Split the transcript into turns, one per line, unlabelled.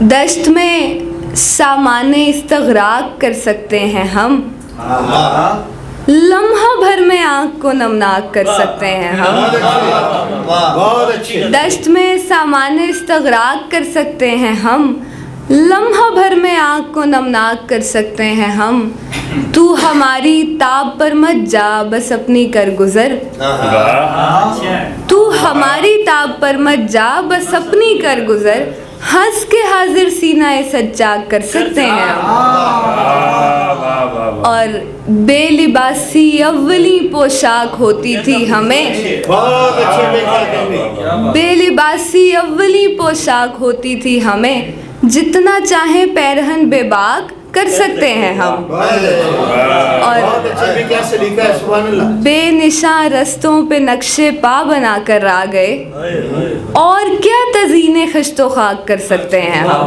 दश्त में सामाने इस्तग़राक़ कर सकते हैं हम, लम्हा भर में आँख को नमनाक कर सकते हैं हम। दश्त में सामाने इस्तग़राक़ कर सकते हैं हम, लम्हा भर में आँख को नमनाक कर सकते हैं हम। तू हमारी ताब पर मत जा, बस अपनी कर गुज़र। तू हमारी ताब पर मत जा, बस अपनी कर गुज़र। हंस के हाजिर सीना सच्चा कर सकते हैं हम। और बेलिबासी अव्वली पोशाक होती थी हमें, बेलिबासी अव्वली पोशाक होती थी हमें। जितना चाहे पैरहन बेबाक कर सकते हैं हम। और बेनिशान रस्तों पे नक्शे पा बना कर आ गए, और क्या तज़ीने खश्तो खाक कर सकते हैं हम।